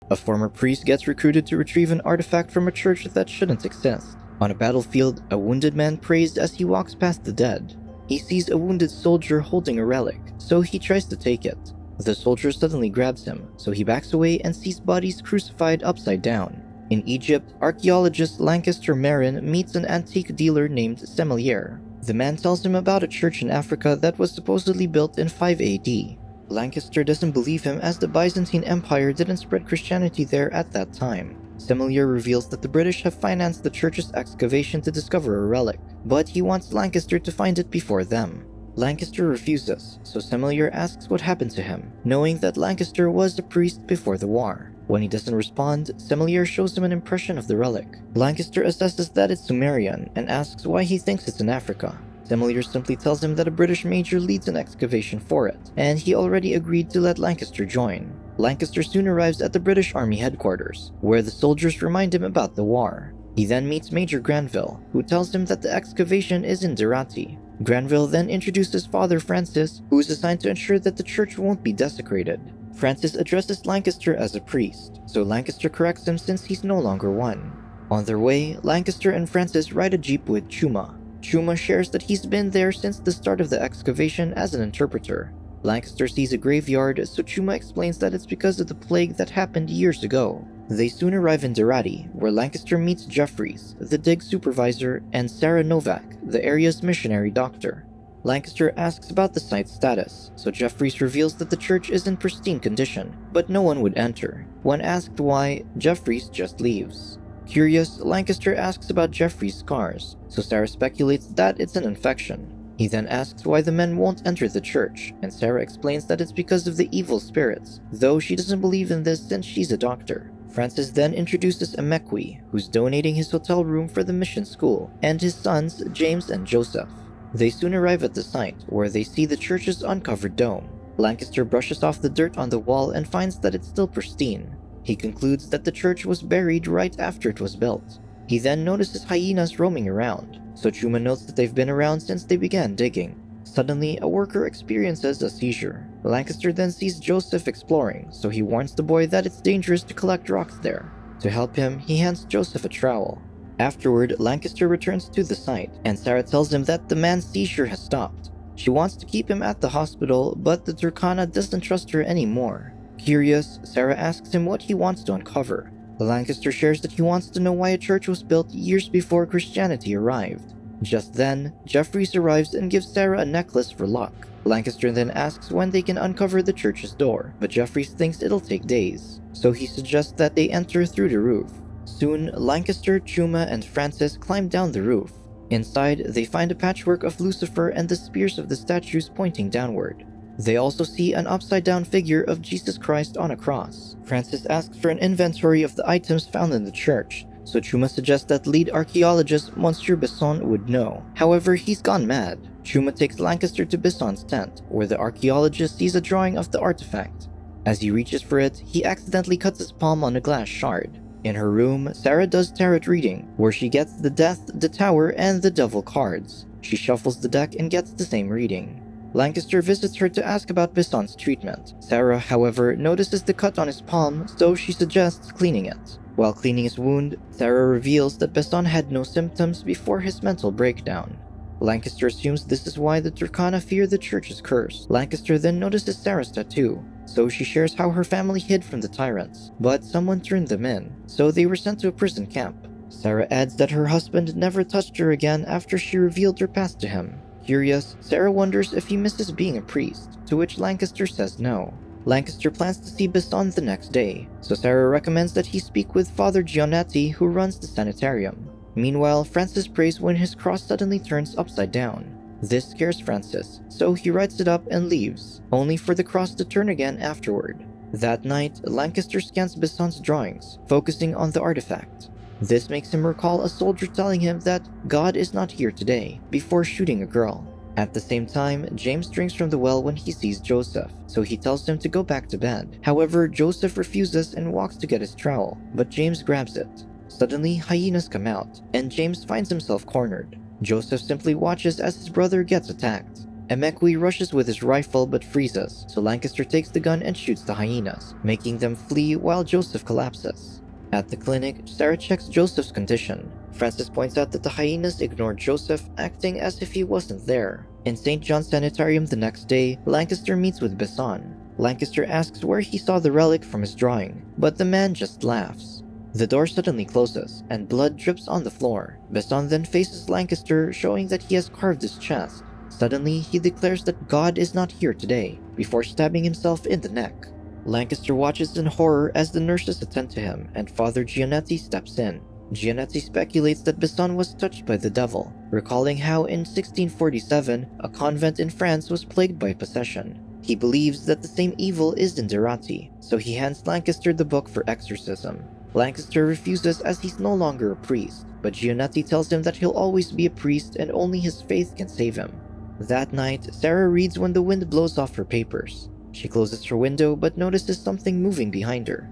A former priest gets recruited to retrieve an artifact from a church that shouldn't exist. On a battlefield, a wounded man prays as he walks past the dead. He sees a wounded soldier holding a relic, so he tries to take it. The soldier suddenly grabs him, so he backs away and sees bodies crucified upside down. In Egypt, archaeologist Lancaster Marin meets an antique dealer named Semelier. The man tells him about a church in Africa that was supposedly built in 5 AD. Lancaster doesn't believe him as the Byzantine Empire didn't spread Christianity there at that time. Semelier reveals that the British have financed the church's excavation to discover a relic, but he wants Lancaster to find it before them. Lancaster refuses, so Semelier asks what happened to him, knowing that Lancaster was a priest before the war. When he doesn't respond, Semelier shows him an impression of the relic. Lancaster assesses that it's Sumerian and asks why he thinks it's in Africa. Semelier simply tells him that a British major leads an excavation for it, and he already agreed to let Lancaster join. Lancaster soon arrives at the British Army headquarters, where the soldiers remind him about the war. He then meets Major Granville, who tells him that the excavation is in Derati. Granville then introduces Father Francis, who is assigned to ensure that the church won't be desecrated. Francis addresses Lancaster as a priest, so Lancaster corrects him since he's no longer one. On their way, Lancaster and Francis ride a jeep with Chuma. Chuma shares that he's been there since the start of the excavation as an interpreter. Lancaster sees a graveyard, so Chuma explains that it's because of the plague that happened years ago. They soon arrive in Derati, where Lancaster meets Jeffries, the dig supervisor, and Sarah Novak, the area's missionary doctor. Lancaster asks about the site's status, so Jeffries reveals that the church is in pristine condition, but no one would enter. When asked why, Jeffries just leaves. Curious, Lancaster asks about Jeffries' scars, so Sarah speculates that it's an infection. He then asks why the men won't enter the church, and Sarah explains that it's because of the evil spirits, though she doesn't believe in this since she's a doctor. Francis then introduces Emekwi, who's donating his hotel room for the mission school, and his sons, James and Joseph. They soon arrive at the site, where they see the church's uncovered dome. Lancaster brushes off the dirt on the wall and finds that it's still pristine. He concludes that the church was buried right after it was built. He then notices hyenas roaming around, so Chuma notes that they've been around since they began digging. Suddenly, a worker experiences a seizure. Lancaster then sees Joseph exploring, so he warns the boy that it's dangerous to collect rocks there. To help him, he hands Joseph a trowel. Afterward, Lancaster returns to the site, and Sarah tells him that the man's seizure has stopped. She wants to keep him at the hospital, but the Turkana doesn't trust her anymore. Curious, Sarah asks him what he wants to uncover. Lancaster shares that he wants to know why a church was built years before Christianity arrived. Just then, Jeffries arrives and gives Sarah a necklace for luck. Lancaster then asks when they can uncover the church's door, but Jeffries thinks it'll take days, so he suggests that they enter through the roof. Soon, Lancaster, Chuma, and Francis climb down the roof. Inside, they find a patchwork of Lucifer and the spears of the statues pointing downward. They also see an upside-down figure of Jesus Christ on a cross. Francis asks for an inventory of the items found in the church, so Chuma suggests that lead archaeologist Monsieur Besson would know. However, he's gone mad. Chuma takes Lancaster to Besson's tent, where the archaeologist sees a drawing of the artifact. As he reaches for it, he accidentally cuts his palm on a glass shard. In her room, Sarah does tarot reading, where she gets the Death, the Tower, and the Devil cards. She shuffles the deck and gets the same reading. Lancaster visits her to ask about Besson's treatment. Sarah, however, notices the cut on his palm, so she suggests cleaning it. While cleaning his wound, Sarah reveals that Besson had no symptoms before his mental breakdown. Lancaster assumes this is why the Turkana fear the church's curse. Lancaster then notices Sarah's tattoo, so she shares how her family hid from the tyrants, but someone turned them in, so they were sent to a prison camp. Sarah adds that her husband never touched her again after she revealed her past to him. Curious, Sarah wonders if he misses being a priest, to which Lancaster says no. Lancaster plans to see Besson the next day, so Sarah recommends that he speak with Father Giannetti, who runs the sanitarium. Meanwhile, Francis prays when his cross suddenly turns upside down. This scares Francis, so he writes it up and leaves, only for the cross to turn again afterward. That night, Lancaster scans Besson's drawings, focusing on the artifact. This makes him recall a soldier telling him that God is not here today, before shooting a girl. At the same time, James drinks from the well when he sees Joseph, so he tells him to go back to bed. However, Joseph refuses and walks to get his trowel, but James grabs it. Suddenly, hyenas come out, and James finds himself cornered. Joseph simply watches as his brother gets attacked. Emekwi rushes with his rifle but freezes, so Lancaster takes the gun and shoots the hyenas, making them flee while Joseph collapses. At the clinic, Sarah checks Joseph's condition. Francis points out that the hyenas ignored Joseph, acting as if he wasn't there. In St. John's Sanitarium the next day, Lancaster meets with Besson. Lancaster asks where he saw the relic from his drawing, but the man just laughs. The door suddenly closes, and blood drips on the floor. Besson then faces Lancaster, showing that he has carved his chest. Suddenly, he declares that God is not here today, before stabbing himself in the neck. Lancaster watches in horror as the nurses attend to him, and Father Giannetti steps in. Giannetti speculates that Besson was touched by the devil, recalling how in 1647, a convent in France was plagued by possession. He believes that the same evil is in Derati, so he hands Lancaster the book for exorcism. Lancaster refuses as he's no longer a priest, but Giannetti tells him that he'll always be a priest and only his faith can save him. That night, Sarah reads when the wind blows off her papers. She closes her window but notices something moving behind her.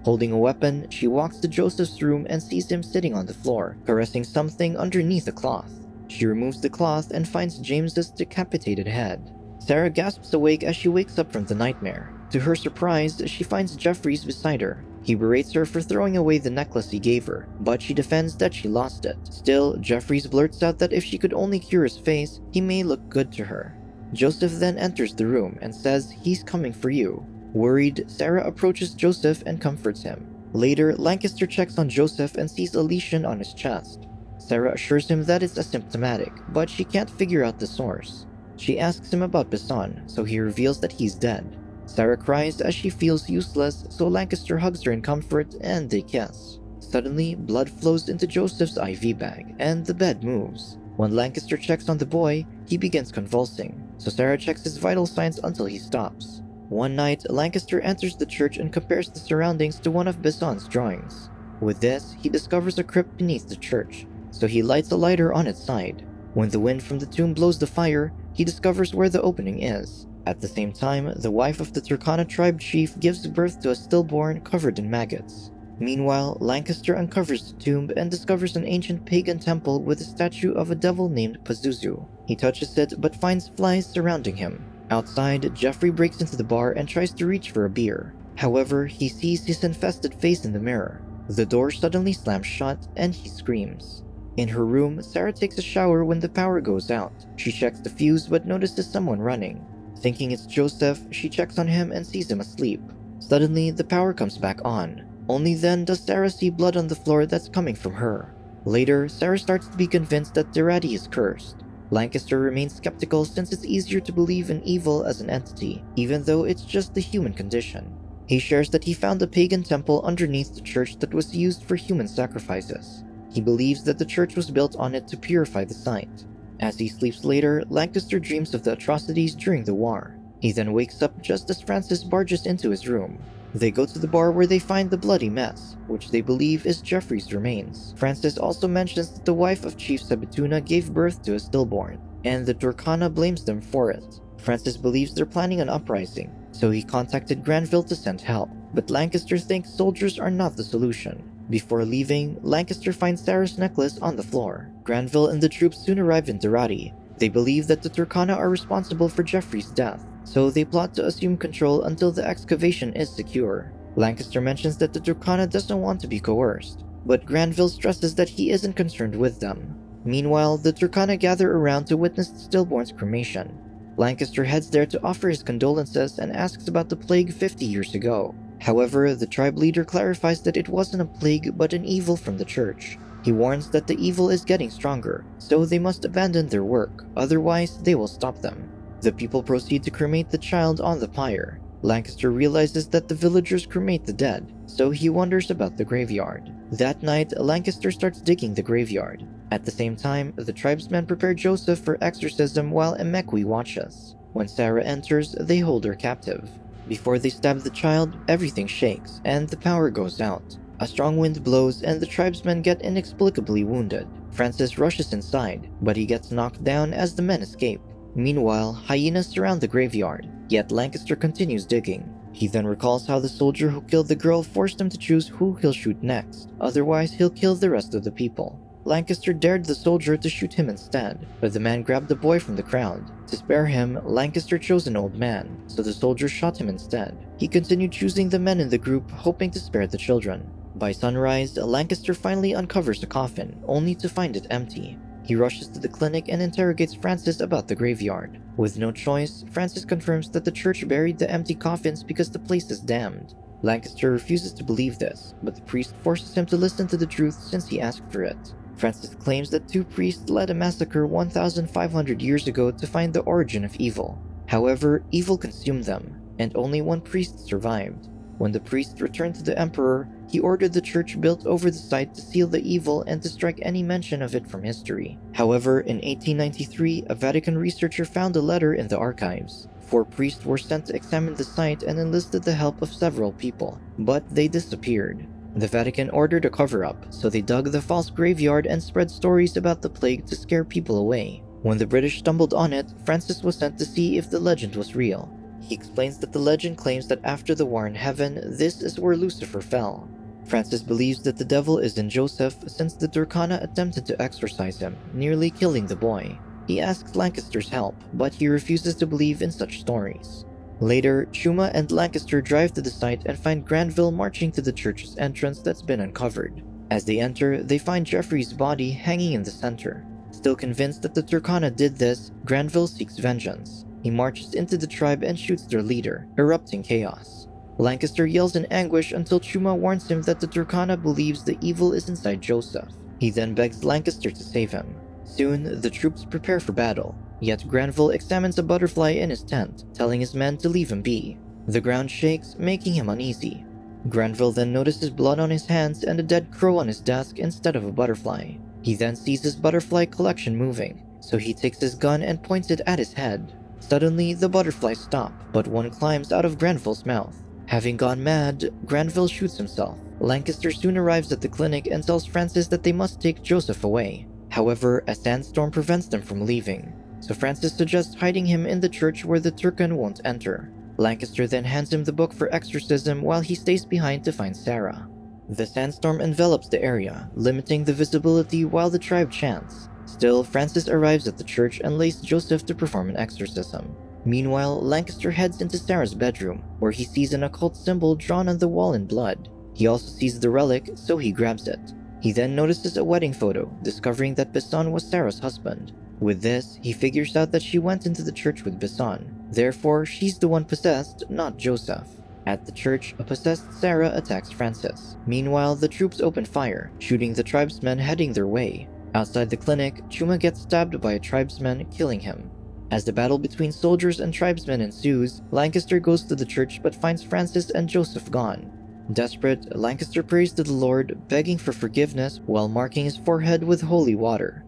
Holding a weapon, she walks to Joseph's room and sees him sitting on the floor, caressing something underneath a cloth. She removes the cloth and finds James's decapitated head. Sarah gasps awake as she wakes up from the nightmare. To her surprise, she finds Jeffries beside her. He berates her for throwing away the necklace he gave her, but she defends that she lost it. Still, Jeffries blurts out that if she could only cure his face, he may look good to her. Joseph then enters the room and says he's coming for you. Worried, Sarah approaches Joseph and comforts him. Later, Lancaster checks on Joseph and sees a lesion on his chest. Sarah assures him that it's asymptomatic, but she can't figure out the source. She asks him about Besson, so he reveals that he's dead. Sarah cries as she feels useless, so Lancaster hugs her in comfort and they kiss. Suddenly, blood flows into Joseph's IV bag, and the bed moves. When Lancaster checks on the boy, he begins convulsing, so Sarah checks his vital signs until he stops. One night, Lancaster enters the church and compares the surroundings to one of Besson's drawings. With this, he discovers a crypt beneath the church, so he lights a lighter on its side. When the wind from the tomb blows the fire, he discovers where the opening is. At the same time, the wife of the Turkana tribe chief gives birth to a stillborn covered in maggots. Meanwhile, Lancaster uncovers the tomb and discovers an ancient pagan temple with a statue of a devil named Pazuzu. He touches it but finds flies surrounding him. Outside, Jeffrey breaks into the bar and tries to reach for a beer. However, he sees his infested face in the mirror. The door suddenly slams shut and he screams. In her room, Sarah takes a shower when the power goes out. She checks the fuse but notices someone running. Thinking it's Joseph, she checks on him and sees him asleep. Suddenly, the power comes back on. Only then does Sarah see blood on the floor that's coming from her. Later, Sarah starts to be convinced that Derati is cursed. Lancaster remains skeptical since it's easier to believe in evil as an entity, even though it's just the human condition. He shares that he found a pagan temple underneath the church that was used for human sacrifices. He believes that the church was built on it to purify the site. As he sleeps later, Lancaster dreams of the atrocities during the war. He then wakes up just as Francis barges into his room. They go to the bar where they find the bloody mess, which they believe is Jeffrey's remains. Francis also mentions that the wife of Chief Sebetuna gave birth to a stillborn, and the Turkana blames them for it. Francis believes they're planning an uprising, so he contacted Granville to send help, but Lancaster thinks soldiers are not the solution. Before leaving, Lancaster finds Sarah's necklace on the floor. Granville and the troops soon arrive in Derati. They believe that the Turkana are responsible for Jeffrey's death, so they plot to assume control until the excavation is secure. Lancaster mentions that the Turkana doesn't want to be coerced, but Granville stresses that he isn't concerned with them. Meanwhile, the Turkana gather around to witness the stillborn's cremation. Lancaster heads there to offer his condolences and asks about the plague 50 years ago. However, the tribe leader clarifies that it wasn't a plague but an evil from the church. He warns that the evil is getting stronger, so they must abandon their work, otherwise they will stop them. The people proceed to cremate the child on the pyre. Lancaster realizes that the villagers cremate the dead, so he wonders about the graveyard. That night, Lancaster starts digging the graveyard. At the same time, the tribesmen prepare Joseph for exorcism while Emekwi watches. When Sarah enters, they hold her captive. Before they stab the child, everything shakes, and the power goes out. A strong wind blows and the tribesmen get inexplicably wounded. Francis rushes inside, but he gets knocked down as the men escape. Meanwhile, hyenas surround the graveyard, yet Lancaster continues digging. He then recalls how the soldier who killed the girl forced him to choose who he'll shoot next, otherwise he'll kill the rest of the people. Lancaster dared the soldier to shoot him instead, but the man grabbed the boy from the crowd. To spare him, Lancaster chose an old man, so the soldier shot him instead. He continued choosing the men in the group, hoping to spare the children. By sunrise, Lancaster finally uncovers the coffin, only to find it empty. He rushes to the clinic and interrogates Francis about the graveyard. With no choice, Francis confirms that the church buried the empty coffins because the place is damned. Lancaster refuses to believe this, but the priest forces him to listen to the truth since he asked for it. Francis claims that 2 priests led a massacre 1,500 years ago to find the origin of evil. However, evil consumed them, and only 1 priest survived. When the priest returned to the emperor, he ordered the church built over the site to seal the evil and to strike any mention of it from history. However, in 1893, a Vatican researcher found a letter in the archives. 4 priests were sent to examine the site and enlisted the help of several people, but they disappeared. The Vatican ordered a cover-up, so they dug the false graveyard and spread stories about the plague to scare people away. When the British stumbled on it, Francis was sent to see if the legend was real. He explains that the legend claims that after the war in heaven, this is where Lucifer fell. Francis believes that the devil is in Joseph since the Turkana attempted to exorcise him, nearly killing the boy. He asks Lancaster's help, but he refuses to believe in such stories. Later, Chuma and Lancaster drive to the site and find Granville marching to the church's entrance that's been uncovered. As they enter, they find Geoffrey's body hanging in the center. Still convinced that the Turkana did this, Granville seeks vengeance. He marches into the tribe and shoots their leader, erupting chaos. Lancaster yells in anguish until Chuma warns him that the Turkana believes the evil is inside Joseph. He then begs Lancaster to save him. Soon, the troops prepare for battle, yet Granville examines a butterfly in his tent, telling his men to leave him be. The ground shakes, making him uneasy. Granville then notices blood on his hands and a dead crow on his desk instead of a butterfly. He then sees his butterfly collection moving, so he takes his gun and points it at his head. Suddenly, the butterflies stop, but one climbs out of Granville's mouth. Having gone mad, Granville shoots himself. Lancaster soon arrives at the clinic and tells Francis that they must take Joseph away. However, a sandstorm prevents them from leaving, so Francis suggests hiding him in the church where the Turkan won't enter. Lancaster then hands him the book for exorcism while he stays behind to find Sarah. The sandstorm envelops the area, limiting the visibility while the tribe chants. Still, Francis arrives at the church and lays Joseph to perform an exorcism. Meanwhile, Lancaster heads into Sarah's bedroom, where he sees an occult symbol drawn on the wall in blood. He also sees the relic, so he grabs it. He then notices a wedding photo, discovering that Besson was Sarah's husband. With this, he figures out that she went into the church with Besson. Therefore, she's the one possessed, not Joseph. At the church, a possessed Sarah attacks Francis. Meanwhile, the troops open fire, shooting the tribesmen heading their way. Outside the clinic, Chuma gets stabbed by a tribesman, killing him. As the battle between soldiers and tribesmen ensues, Lancaster goes to the church but finds Francis and Joseph gone. Desperate, Lancaster prays to the Lord, begging for forgiveness while marking his forehead with holy water.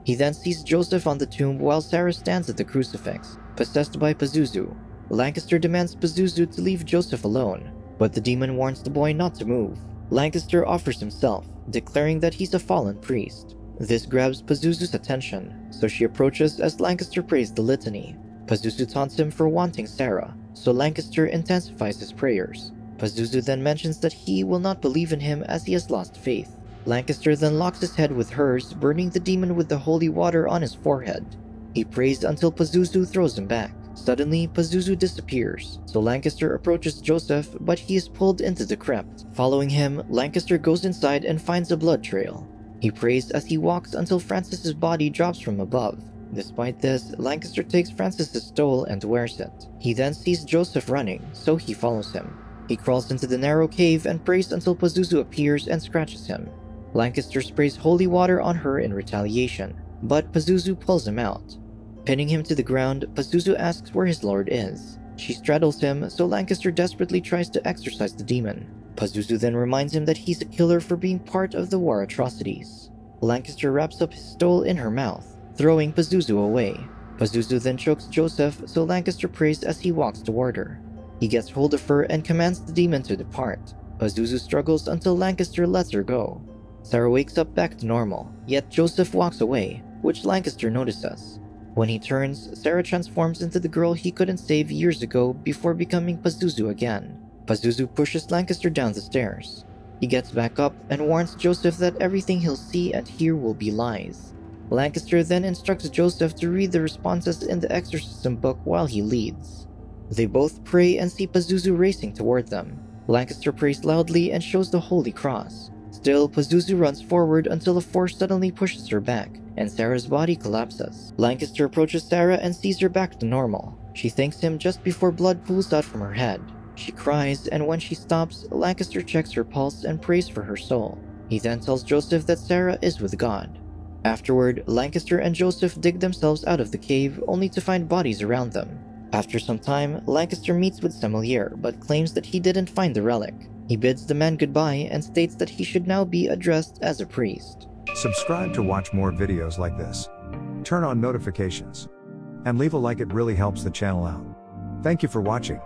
He then sees Joseph on the tomb while Sarah stands at the crucifix, possessed by Pazuzu. Lancaster demands Pazuzu to leave Joseph alone, but the demon warns the boy not to move. Lancaster offers himself, declaring that he's a fallen priest. This grabs Pazuzu's attention, so she approaches as Lancaster prays the litany. Pazuzu taunts him for wanting Sarah, so Lancaster intensifies his prayers. Pazuzu then mentions that he will not believe in him as he has lost faith. Lancaster then locks his head with hers, burning the demon with the holy water on his forehead. He prays until Pazuzu throws him back. Suddenly, Pazuzu disappears, so Lancaster approaches Joseph, but he is pulled into the crypt. Following him, Lancaster goes inside and finds a blood trail. He prays as he walks until Francis's body drops from above. Despite this, Lancaster takes Francis's stole and wears it. He then sees Joseph running, so he follows him. He crawls into the narrow cave and prays until Pazuzu appears and scratches him. Lancaster sprays holy water on her in retaliation, but Pazuzu pulls him out. Pinning him to the ground, Pazuzu asks where his lord is. She straddles him, so Lancaster desperately tries to exorcise the demon. Pazuzu then reminds him that he's a killer for being part of the war atrocities. Lancaster wraps up his stole in her mouth, throwing Pazuzu away. Pazuzu then chokes Joseph, so Lancaster prays as he walks toward her. He gets hold of her and commands the demon to depart. Pazuzu struggles until Lancaster lets her go. Sarah wakes up back to normal, yet Joseph walks away, which Lancaster notices. When he turns, Sarah transforms into the girl he couldn't save years ago before becoming Pazuzu again. Pazuzu pushes Lancaster down the stairs. He gets back up and warns Joseph that everything he'll see and hear will be lies. Lancaster then instructs Joseph to read the responses in the exorcism book while he leads. They both pray and see Pazuzu racing toward them. Lancaster prays loudly and shows the Holy Cross. Still, Pazuzu runs forward until a force suddenly pushes her back, and Sarah's body collapses. Lancaster approaches Sarah and sees her back to normal. She thanks him just before blood pools out from her head. She cries, and when she stops, Lancaster checks her pulse and prays for her soul. He then tells Joseph that Sarah is with God. Afterward, Lancaster and Joseph dig themselves out of the cave, only to find bodies around them. After some time, Lancaster meets with Semelier, but claims that he didn't find the relic. He bids the man goodbye and states that he should now be addressed as a priest. Subscribe to watch more videos like this. Turn on notifications. And leave a like, it really helps the channel out. Thank you for watching.